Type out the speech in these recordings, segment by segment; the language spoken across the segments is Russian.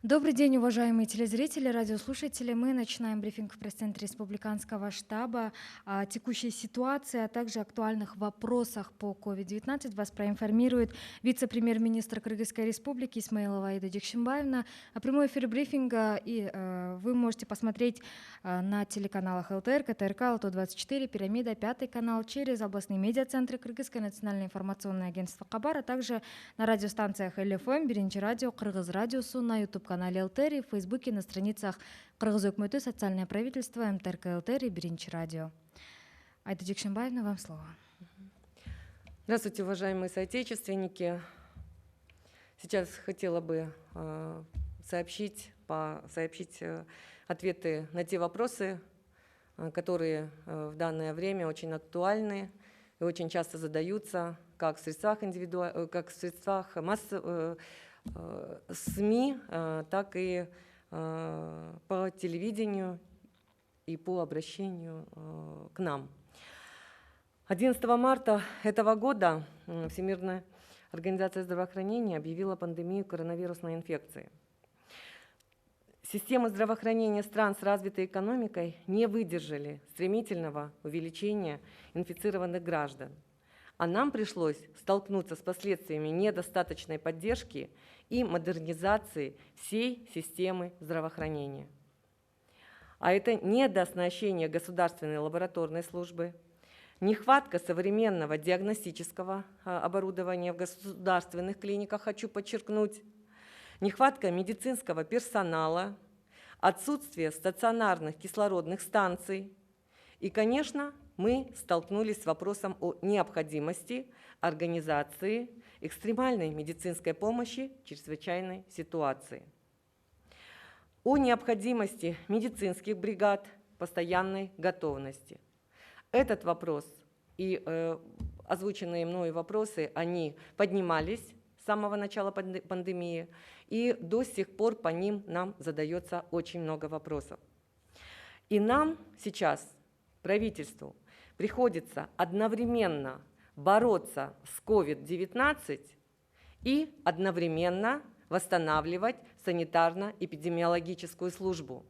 Добрый день, уважаемые телезрители, радиослушатели. Мы начинаем брифинг в пресс-центре Республиканского штаба о текущей ситуации, а также актуальных вопросах по COVID-19. Вас проинформирует вице-премьер-министр Кыргызской республики Исмаилова Аида Джекшимбаевна. Прямой эфир брифинга вы можете посмотреть на телеканалах ЛТР, КТРК, ЛТО-24, Пирамида, Пятый канал, через областные медиацентры Кыргызское национальное информационное агентство Кабар, а также на радиостанциях ЛФМ, Биринчи радио, Кыргыз радиосу, на YouTube-канале ЛТР и в Фейсбуке на страницах Кыргыз Өкмөтү, Социальное правительство, МТРК ЛТР и Биринчи радио. Аида Джекшимбаевна, вам слово. Здравствуйте, уважаемые соотечественники. Сейчас хотела бы сообщить ответы на те вопросы, которые в данное время очень актуальны и очень часто задаются как в средствах, СМИ, так и по телевидению и по обращению к нам. 11 марта этого года Всемирная организация здравоохранения объявила пандемию коронавирусной инфекции. Системы здравоохранения стран с развитой экономикой не выдержали стремительного увеличения инфицированных граждан, а нам пришлось столкнуться с последствиями недостаточной поддержки и модернизации всей системы здравоохранения. А это недооснащение государственной лабораторной службы, нехватка современного диагностического оборудования в государственных клиниках, хочу подчеркнуть, нехватка медицинского персонала, отсутствие стационарных кислородных станций. И, конечно, мы столкнулись с вопросом о необходимости организации экстремальной медицинской помощи в чрезвычайной ситуации, о необходимости медицинских бригад постоянной готовности. Этот вопрос и озвученные мною вопросы, они поднимались с самого начала пандемии, и до сих пор по ним нам задается очень много вопросов. И нам сейчас, правительству, приходится одновременно бороться с COVID-19 и одновременно восстанавливать санитарно-эпидемиологическую службу.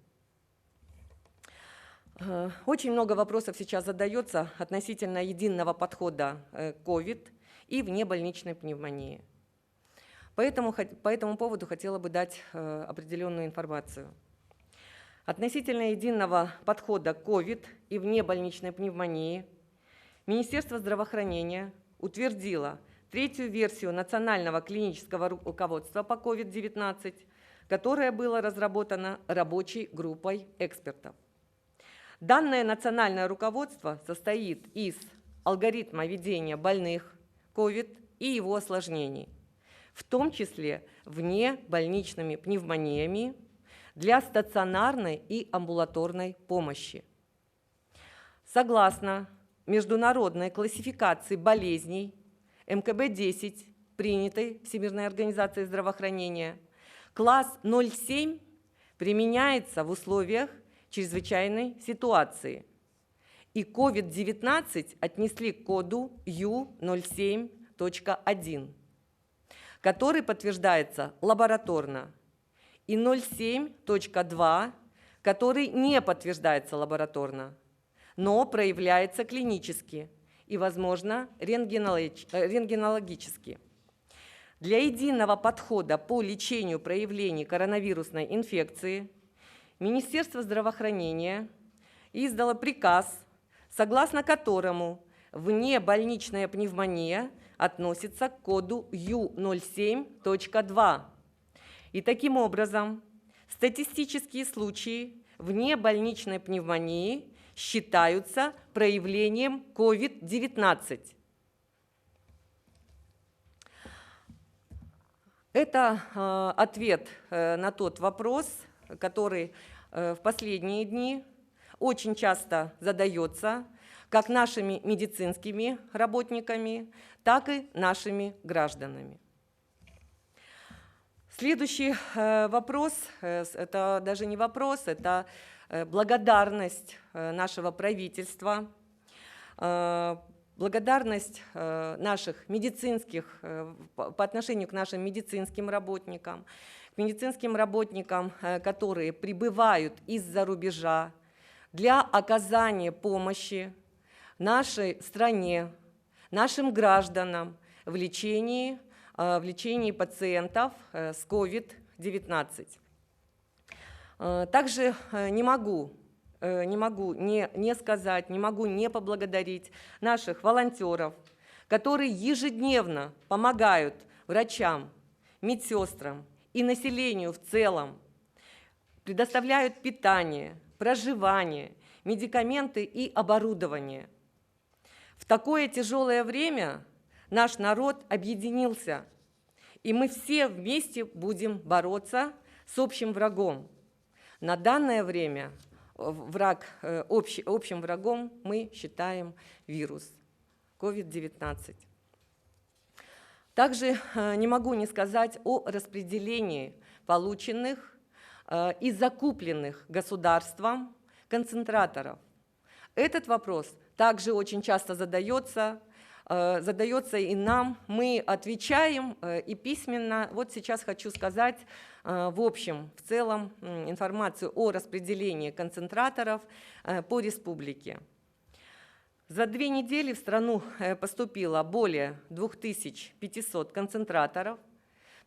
Очень много вопросов сейчас задается относительно единого подхода к COVID и внебольничной пневмонии. Поэтому по этому поводу хотела бы дать определенную информацию. Относительно единого подхода к COVID и внебольничной пневмонии Министерство здравоохранения утвердило третью версию национального клинического руководства по COVID-19, которое было разработано рабочей группой экспертов. Данное национальное руководство состоит из алгоритма ведения больных COVID и его осложнений, в том числе внебольничными пневмониями для стационарной и амбулаторной помощи. Согласно международной классификации болезней МКБ-10, принятой Всемирной организацией здравоохранения, класс 0,7 применяется в условиях чрезвычайной ситуации. И COVID-19 отнесли к коду U07.1, который подтверждается лабораторно, и 0,7.2, который не подтверждается лабораторно, но проявляется клинически и, возможно, рентгенологически. Для единого подхода по лечению проявлений коронавирусной инфекции Министерство здравоохранения издало приказ, согласно которому внебольничная пневмония относится к коду U07.2. И таким образом статистические случаи внебольничной пневмонии считаются проявлением COVID-19. Это ответ на тот вопрос, который в последние дни очень часто задается как нашими медицинскими работниками, так и нашими гражданами. Следующий вопрос, это даже не вопрос, это благодарность нашего правительства, благодарность наших медицинских, по отношению к нашим медицинским работникам, к медицинским работникам, которые прибывают из-за рубежа для оказания помощи нашей стране, нашим гражданам в лечении пациентов с COVID-19. Также не могу не сказать, не могу не поблагодарить наших волонтеров, которые ежедневно помогают врачам, медсестрам и населению в целом, предоставляют питание, проживание, медикаменты и оборудование. В такое тяжелое время наш народ объединился, и мы все вместе будем бороться с общим врагом. На данное время общим врагом мы считаем вирус COVID-19. Также не могу не сказать о распределении полученных и закупленных государством концентраторов. Этот вопрос также очень часто задается и нам. Мы отвечаем и письменно. Вот сейчас хочу сказать в целом информацию о распределении концентраторов по республике. За 2 недели в страну поступило более 2500 концентраторов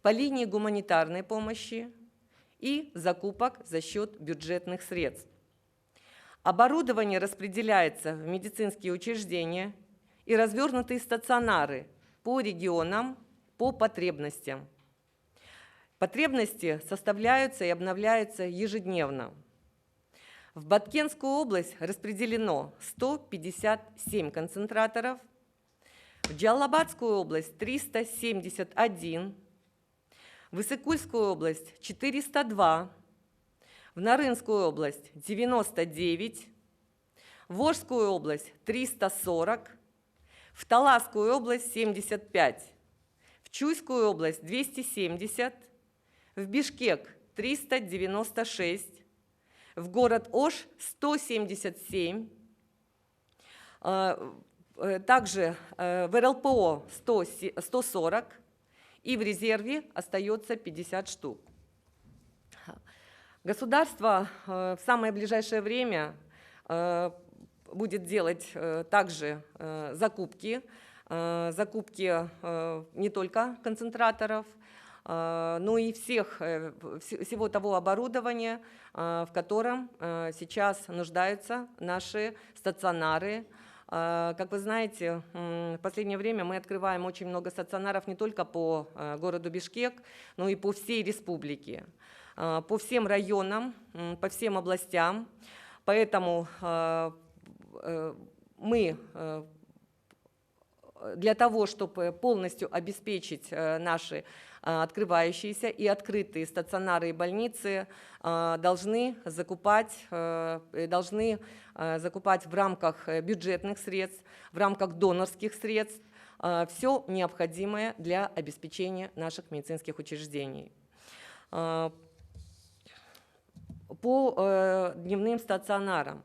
по линии гуманитарной помощи и закупок за счет бюджетных средств. Оборудование распределяется в медицинские учреждения и развернутые стационары по регионам, по потребностям. Потребности составляются и обновляются ежедневно. В Баткенскую область распределено 157 концентраторов, в Джалалабадскую область 371, в Иссык-Кульскую область 402, в Нарынскую область 99, в Волжскую область 340, в Таласскую область 75, в Чуйскую область 270, в Бишкек 396, в город Ош 177, также в РЛПО 140, и в резерве остается 50 штук. Государство в самое ближайшее время будет делать также закупки не только концентраторов, но и всего того оборудования, в котором сейчас нуждаются наши стационары. Как вы знаете, в последнее время мы открываем очень много стационаров не только по городу Бишкек, но и по всей республике, по всем районам, по всем областям. Поэтому мы для того, чтобы полностью обеспечить наши открывающиеся и открытые стационары и больницы, должны закупать в рамках бюджетных средств, в рамках донорских средств все необходимое для обеспечения наших медицинских учреждений. По дневным стационарам.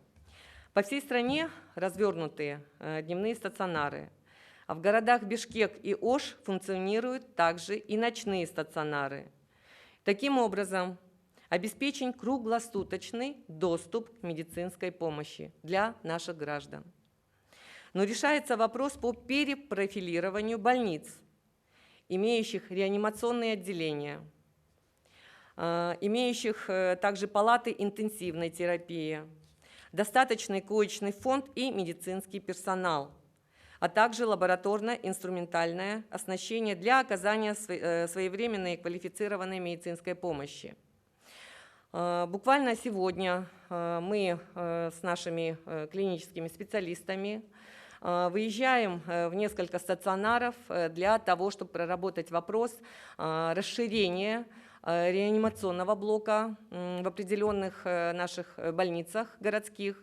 По всей стране развернутые дневные стационары. А в городах Бишкек и Ош функционируют также и ночные стационары. Таким образом, обеспечен круглосуточный доступ к медицинской помощи для наших граждан. Но решается вопрос по перепрофилированию больниц, имеющих реанимационные отделения, имеющих также палаты интенсивной терапии, достаточный коечный фонд и медицинский персонал, а также лабораторно-инструментальное оснащение для оказания своевременной и квалифицированной медицинской помощи. Буквально сегодня мы с нашими клиническими специалистами выезжаем в несколько стационаров для того, чтобы проработать вопрос расширения реанимационного блока в определенных наших больницах городских.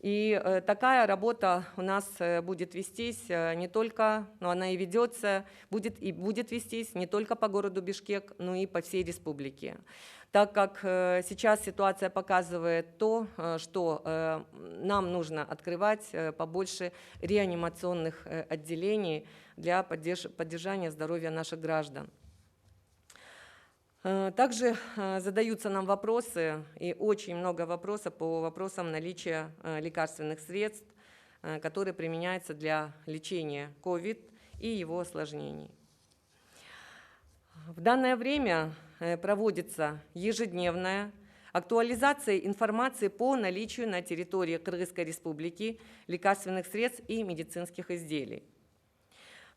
И такая работа у нас будет вестись не только, но она и ведется, будет вестись не только по городу Бишкек, но и по всей республике. Так как сейчас ситуация показывает то, что нам нужно открывать побольше реанимационных отделений для поддержания здоровья наших граждан. Также задаются нам вопросы, и очень много вопросов по вопросам наличия лекарственных средств, которые применяются для лечения COVID и его осложнений. В данное время проводится ежедневная актуализация информации по наличию на территории Кыргызской Республики лекарственных средств и медицинских изделий.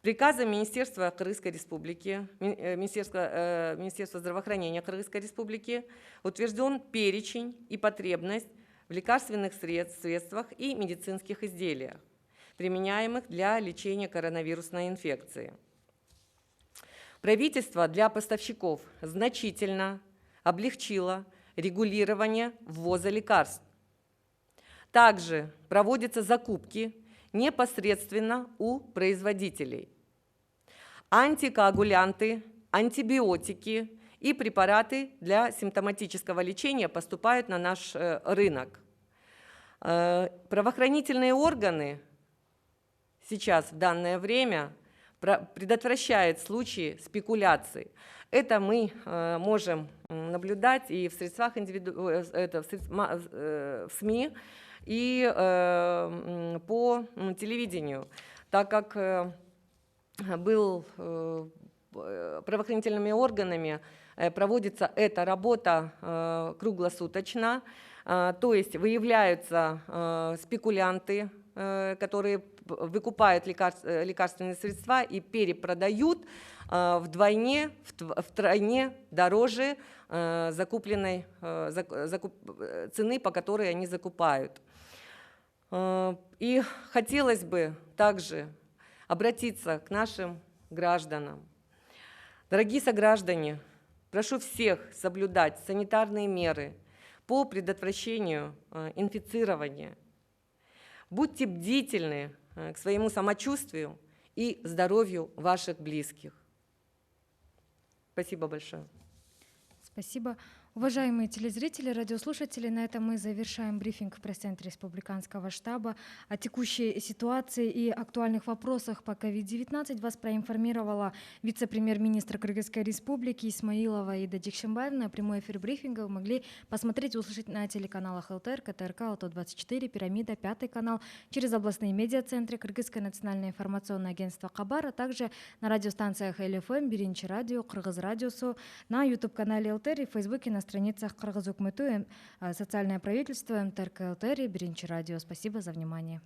Приказом Министерства Кыргызской Республики, Министерства здравоохранения Кыргызской Республики утвержден перечень и потребность в лекарственных средствах и медицинских изделиях, применяемых для лечения коронавирусной инфекции. Правительство для поставщиков значительно облегчило регулирование ввоза лекарств. Также проводятся закупки непосредственно у производителей. Антикоагулянты, антибиотики и препараты для симптоматического лечения поступают на наш рынок. Правоохранительные органы сейчас, в данное время, предотвращают случаи спекуляций. Это мы можем наблюдать и в средствах в СМИ, и по телевидению, так как правоохранительными органами проводится эта работа круглосуточно, то есть выявляются спекулянты, которые выкупают лекарственные средства и перепродают втройне дороже закупленной цены, по которой они закупают. И хотелось бы также обратиться к нашим гражданам. Дорогие сограждане, прошу всех соблюдать санитарные меры по предотвращению инфицирования. Будьте бдительны к своему самочувствию и здоровью ваших близких. Спасибо большое. Спасибо. Уважаемые телезрители, радиослушатели, на этом мы завершаем брифинг в пресс-центре Республиканского штаба. О текущей ситуации и актуальных вопросах по COVID-19 вас проинформировала вице-премьер-министр Кыргызской Республики Исмаилова Ида Дикшенбаевна. Прямой эфир брифинга вы могли посмотреть и услышать на телеканалах ЛТР, КТРК, АЛТО-24, Пирамида, 5 канал, через областные медиацентры, Кыргызское национальное информационное агентство Кабар, а также на радиостанциях ЛФМ, Биринчи радио, Кыргыз радиосу, на YouTube-канале ЛТР и в Фейсбуке на страницах Кыргыз Укмыту, социальное правительство, МТРК ЛТР и Биринчи радио. Спасибо за внимание.